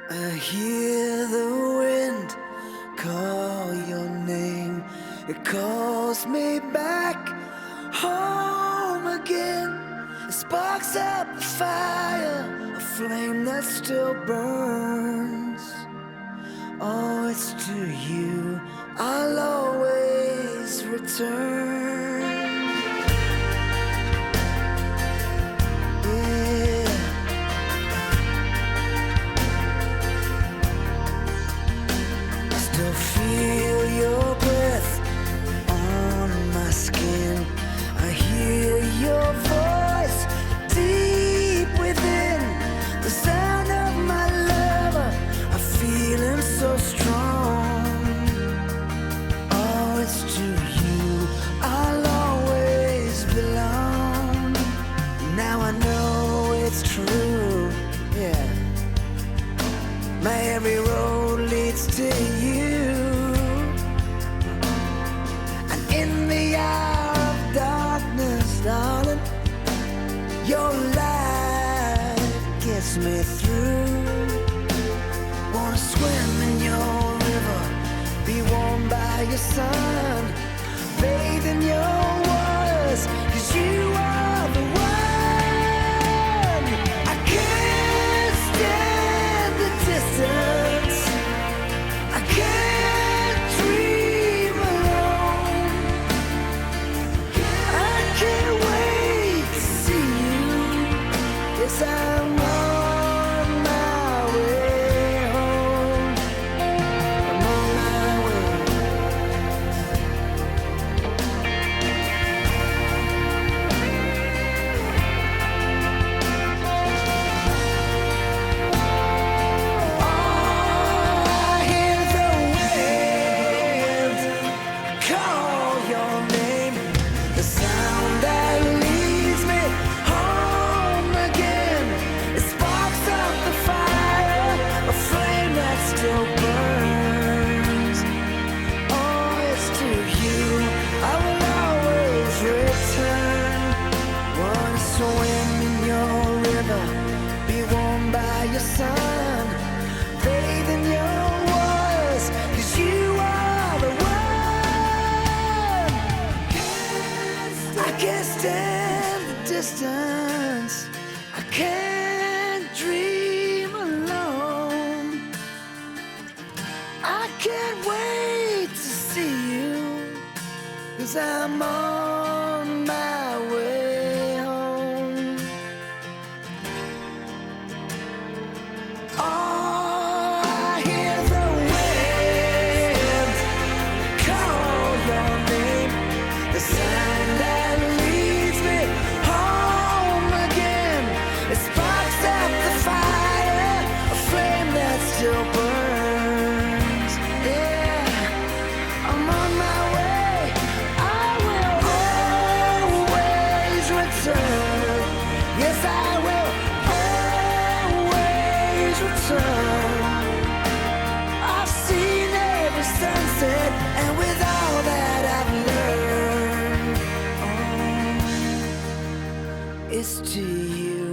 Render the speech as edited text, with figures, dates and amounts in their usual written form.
I hear the wind call your name. It calls me back home again. It sparks up a fire, a flame that still burns. Oh, it's to you I'll always return. Still feel your breath on my skin. I hear your voice deep within. The sound of my lover, I feel him so strong. Oh, it's to you I'll always belong. Now I know it's true, yeah. My every road leads to you, and in the hour of darkness, darling, your light gets me through. Wanna swim in your river, be warmed by your sun, bathe in your waters, 'cause you are the one. I can't stand the distance, I can't dream alone. I can't wait to see you. Yes, I'm on my way home. I'm on my way. I hear the wind call your name, the sound that leads me home again. It sparks up the fire, a flame that still burns. Oh, it's to you I will always return. Wanna swim in your river, be warmed by your sun, bathe in your waters, 'cause you are the one. I can't stand the distance, I can't dream alone. I can't wait to see you, 'cause I'm on my way home. Oh, I hear the wind call your name, the sound that leads me home again. It sparks up the fire, a flame that still burns. Yeah, I'm on my way. I will always return. Yes, I will always return. I've seen every sunset, and with all that I've learned, oh, it's to you